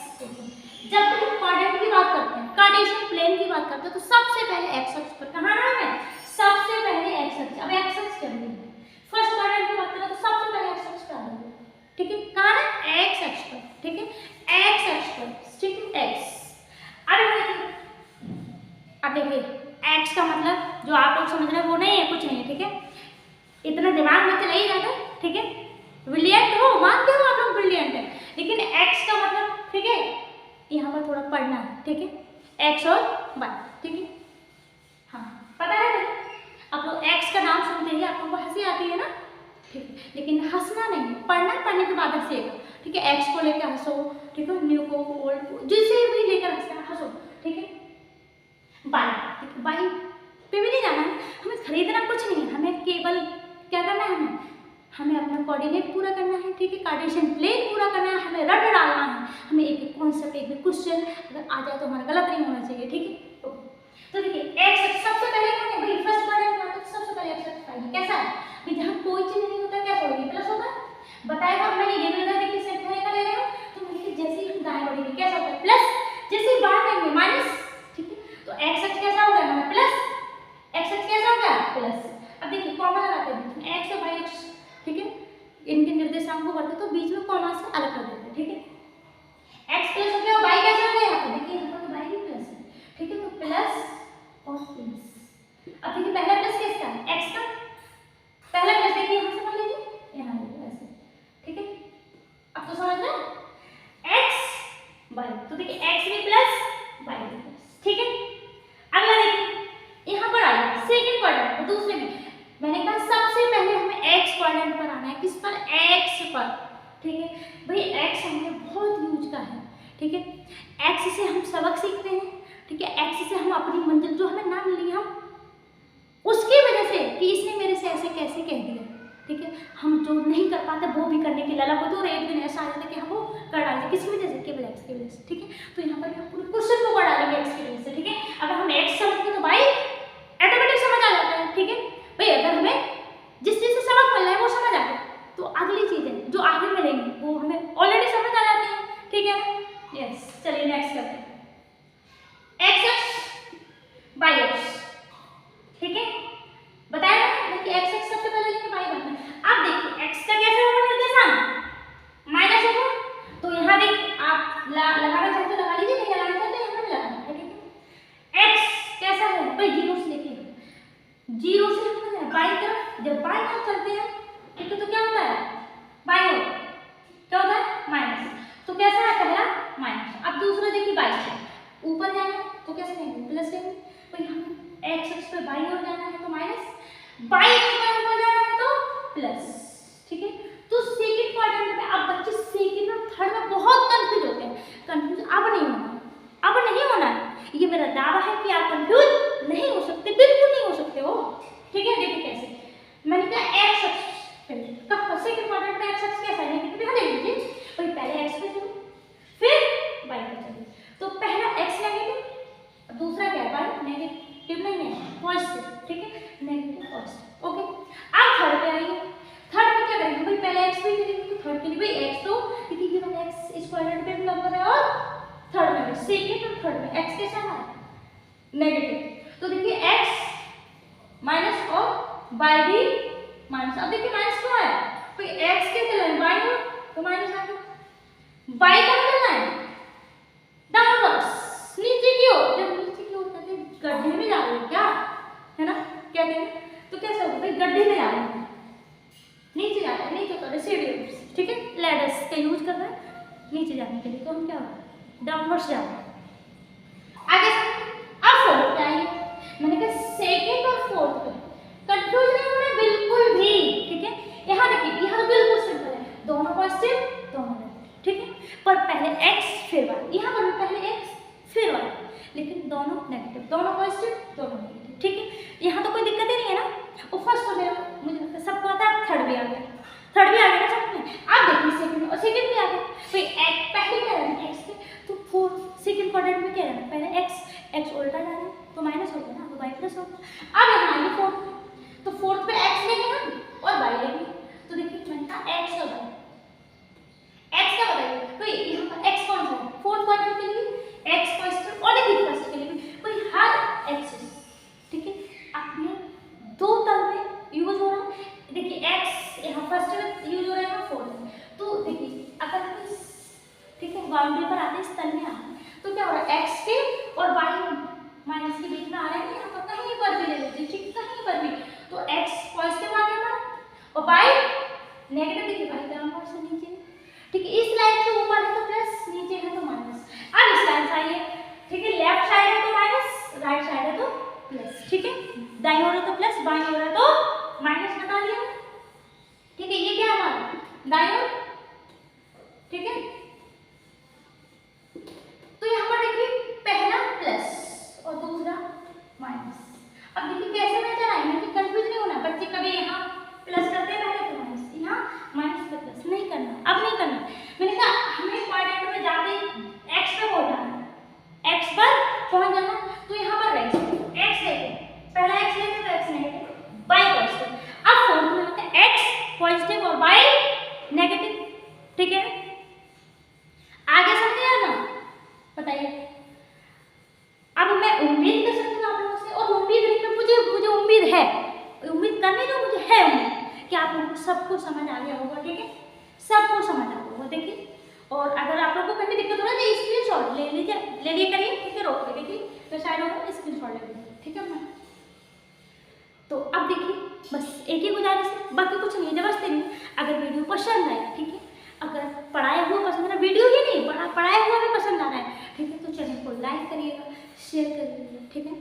जब हम क्वाड्रेंट की बात करते हैं, कार्टेशियन प्लेन की बात करते हैं, तो सबसे पहले एक्स अक्ष पर कहाँ आना है? सबसे पहले एक्स अक्ष। अब एक्स अक्ष क्या है? फर्स्ट क्वाड्रेंट की बात करें तो सबसे पहले एक्स अक्ष पर आ जाएगा, ठीक है, कहाँ है? एक्स अक्ष पर, ठीक है, एक्स अक्ष पर, ठीक है, एक्स। अब देखिए एक्स का मतलब जो आप लोग समझ रहे हैं वो नहीं है, कुछ नहीं है, ठीक है, इतना दिमाग में चला ही जाता, ठीक है। ब्रिलियंट हो, मानते हो आप लोग ब्रिलियंट है, लेकिन एक्स का मतलब, ठीक है, यहाँ पर थोड़ा पढ़ना है, ठीक है, एक्स और वाई, ठीक है, हाँ पता है ना। आप लोग एक्स का नाम सुनते ही आप लोगों को हंसी आती है ना, ठीक है, लेकिन हंसना नहीं, पढ़ना, पढ़ने के बाद हंसेगा, ठीक है। एक्स को लेकर हंसो, ठीक है, न्यू को, ओल्ड, जिसे भी लेकर हंसो, ठीक है। बाई, ठीक है, बाई पे भी नहीं जाना है, हमें खरीदना कुछ नहीं है, हमें केवल क्या करना है? हमें अपना कोऑर्डिनेट पूरा करना है, ठीक है, कार्टेशियन प्लेन पूरा करना है, हमें रट डालना है, हमें एक एक कॉन्सेप्ट, एक एक क्वेश्चन अगर आ जाए तो हमारा गलत नहीं होना चाहिए, ठीक है। तो देखिए एक्स सबसे पहले क्या है भाई? फर्स्ट क्वाड्रेंट में तो सबसे पहले एक्स पाएंगे, कैसा है भाई? जहाँ कोई चीज नहीं होता क्या होगी? प्लस होता है, बताएगा। मैंने ये भी बता देखिए सेट का ले रहे हो तो देखिए जैसे ही हम दाएं बढ़ेंगे कैसा होता है? प्लस, जैसे ही बाहर जाएंगे माइनस, ठीक है। तो एक्स कैसा होगा? हमारा प्लस, एक्स कैसा होगा? प्लस। अब देखिए कॉमा लगाते हैं एक्स और वाई एक्स, ठीक है, इनके निर्देशांक को करते तो बीच में कॉमा से अलग कर देते हैं, ठीक है। एक्स प्लस हो गया, वाई कैसे हो गया? यहाँ पे देखिए यहाँ पर वाई भी प्लस है, ठीक है, तो प्लस और प्लस। अब देखिए पहला प्लस किसका है? एक्स का पहला प्लस, देखिए यहाँ से कर लीजिए, यहाँ ऐसे, ठीक है। अब तो समझ रहे हैं एक्स वाई, तो देखिए एक्स भी प्लस वाई भी प्लस, ठीक है। अगला देखिए यहाँ पर आइए सेकंड क्वाड्रेंट, दूसरे में मैंने कहा सबसे पहले हमें एक्स क्वाड्रेंट पर आना है, किस पर? एक्स पर, ठीक है भाई। एक्स हमें बहुत यूज का है, ठीक है, एक्स से हम सबक सीखते हैं, ठीक है, एक्स से हम अपनी कैसे कैसे कह दिया, ठीक है। हम जो नहीं कर पाते वो भी करने की ललक होती है, और एक दिन ऐसा आ जाता है कि हम वो कर डालते किसी वजह से, केवल एक्स की वजह से, ठीक है। तो यहाँ पर हम पूरे क्वेश्चन को कर डालेंगे एक्स की वजह से, ठीक है। अगर हम एक्स समझेंगे तो वाई ऑटोमेटिक समझ आ जाता है, ठीक है भाई। अगर हमें जिस चीज़ से सबक मिल रहा है वो समझ आ गया, तो अगली चीज़ें जो आगे मिलेंगी वो हमें ऑलरेडी समझ आ जाती है, ठीक है। यस, चलिए नेक्स्ट करते हैं। एक्स बाई एक्स, ठीक है। बताया ना कि एक्स एक्स सबसे पहले लेके बाई बनना है। अब देखिए एक्स का कैसे होगा निर्देशांक, माइनस होगा, तो यहाँ देखिए आप लगाना चाहते तो लगा लीजिए, नहीं लगाना चाहते यहाँ पे लगाना है, ठीक है। एक्स कैसा है भाई, जीरो से लेके, जीरो से बाई तरफ, जब बाई तरफ चलते हैं ठीक है, तो क्या होता है बाई ओर क्या होता है माइनस, तो कैसा है पहला माइनस। अब दूसरा देखिए बाई से ऊपर जाना है तो कैसे लेंगे प्लस लेंगे, तो यहाँ एक्स एक्स पे बाई ओर जाना है तो माइनस, बाई एक्स पे ऊपर जाना है तो प्लस, ठीक है। तो सेकंड क्वाड्रेंट में अब बच्चे सेकंड और थर्ड में बहुत कंफ्यूज होते हैं, कंफ्यूज अब नहीं होना है, अब नहीं होना है, ये मेरा दावा है कि आप कंफ्यूज नहीं हो सकते, बिल्कुल नहीं हो सकते हो, ठीक है। देखिए कैसे मैंने कहा एक्स एक्स कब सेकंड क्वाड्रेंट में एक्स एक्स कैसा है, नेगेटिव यहाँ देख लीजिए भाई, पहले एक्स पे चलो फिर वाई पे चलो, तो पहला एक्स नेगेटिव, दूसरा क्या है वाई नेगेटिव नहीं है पॉजिटिव, ठीक है, नेगेटिव पॉजिटिव, ओके। अब थर्ड पे आइए, थर्ड में क्या करेंगे भाई, पहले एक्स पे करेंगे तो थर्ड के लिए भाई एक्स तो क्योंकि गिवन एक्स स्क्वायर पे भी नंबर है, और थर्ड में भी सेकंड और थर्ड में एक्स कैसा है नेगेटिव, तो देखिए एक्स माइनस और बाई भी माइनस। अब देखिए माइनस क्यों है, तो एक्स के चल रहा है बाई और तो माइनस आ गया, बाई का चल रहा है डाउनवर्ड्स नीचे की ओर, जब नीचे की ओर कहते हैं गड्ढे में जा रहे हैं क्या, है ना कहते हैं, तो कैसे होगा भाई गड्ढे में जा रहे हैं, नीचे जा रहे हैं, नीचे कर सीढ़ी, ठीक है, लैडर्स का यूज कर रहे हैं नीचे जाने के लिए, तो हम क्या होगा डाउनवर्ड्स जा रहे हैं। आगे अब फोर्थ पे आइए, मैंने कहा सेकंड और फोर्थ पे कंफ्यूज नहीं होना बिल्कुल भी, ठीक है। यहाँ देखिए यहाँ बिल्कुल सिंपल है, दोनों पॉजिटिव दोनों नेगेटिव, ठीक है, पर पहले एक्स फिर वाई, यहाँ पर भी पहले एक्स फिर वाई, लेकिन दोनों नेगेटिव, दोनों पॉजिटिव दोनों नेगेटिव, ठीक है। यहाँ तो कोई दिक्कत ही नहीं है ना, वो फर्स्ट तो मेरा मुझे लगता है सबको आता है, थर्ड भी आ गया, थर्ड भी आ गया ना सबको। अब देखिए सेकंड और सेकंड भी आ गया, तो पहले क्या रहना एक्स पे, तो फोर्थ सेकंड क्वाड्रेंट में क्या रहना, पहले एक्स एक्स उल्टा जा रहा है तो माइनस हो गया ना, तो वाई प्लस होगा। अब यहाँ आइए फोर्थ, तो फोर्थ पे एक्स लेंगे हम और वाई लेंगे, तो देखिए मैंने कहा एक्स और वाई, एक्स क्या बताइए तो यहाँ पर एक्स कौन सा है फोर्थ क्वाड्रेंट के लिए एक्स पॉजिटिव, और देखिए फर्स्ट के लिए भी कोई हर एक्सिस, ठीक है, अपने दो तल में यूज हो रहा है, देखिए एक्स यहाँ फर्स्ट में यूज हो रहा है यहाँ फोर्थ में, तो देखिए अगर हम ठीक है बाउंड्री पर आते हैं इस तल में आते हैं तो क्या हो रहा है एक्स के और वाई माइनस के बीच में आ रहा है, यहाँ पर कहीं पर भी ले लीजिए, ठीक कहीं पर भी, तो एक्स पॉजिटिव आ गया और वाई नेगेटिव, देखिए वाई डाउनवर्ड से नीचे, ठीक है, इस लाइन से ऊपर है तो प्लस, नीचे है तो माइनस। अब इस लाइन से आइए, ठीक है, लेफ्ट साइड है तो माइनस, राइट साइड है तो प्लस, ठीक है, दाईं ओर है तो प्लस, बाईं ओर है तो माइनस बता दिया, ठीक है। ये क्या है हमारा दाईं ओर, ठीक है, तो यहाँ पर देखिए पहला प्लस और दूसरा माइनस। अब देखिए कैसे मेजर आएंगे कि कंफ्यूज नहीं होना, बच्चे कभी यहाँ प्लस करते हैं पहले तो माइनस, यहाँ माइनस पे प्लस नहीं करना, अब नहीं करना। मैंने कहा हमें क्वाड्रेंट में जाते एक्स पे पहुंच जाना है, एक्स पर पहुंच जाना, तो यहाँ पर एक्स लेते पहला एक्स लेते तो एक्स नेगेटिव वाई पॉजिटिव, अब फोर्थ में होता है एक्स पॉजिटिव और वाई नेगेटिव, ठीक है। आगे समझे ना, बताइए। अब मैं उम्मीद कर सकती हूँ आप लोगों से, और उम्मीद नहीं, मुझे उम्मीद है, उम्मीद करने जो मुझे है उम्मीद कि आप लोगों को सब कुछ समझ आ गया होगा, ठीक है, सब कुछ समझ आ गया होगा। देखिए, और अगर आप लोगों को कहीं दिक्कत हो रहा है तो स्क्रीनशॉट ले लिए करिए, ठीक है, रोक के देखिए तो शायद होगा स्क्रीनशॉट ले लीजिए, ठीक है ना। तो अब देखिए बस एक ही गुजारिश है, बाकी कुछ नहीं, जबरदस्ती नहीं। अगर वीडियो पसंद आए, ठीक है, अगर पढ़ाया हुआ पसंद आ रहा, वीडियो ही नहीं पढ़ाया हुआ भी पसंद आ रहा है, ठीक है, तो चैनल को लाइक करिएगा, शेयर करिएगा, ठीक है,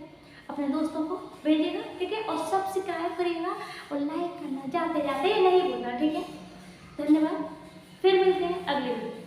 अपने दोस्तों को भेजिएगा, ठीक है, और सब्सक्राइब करिएगा और लाइक करना जाते जाते नहीं भूलना, ठीक है। धन्यवाद, फिर मिलते हैं अगले वीडियो।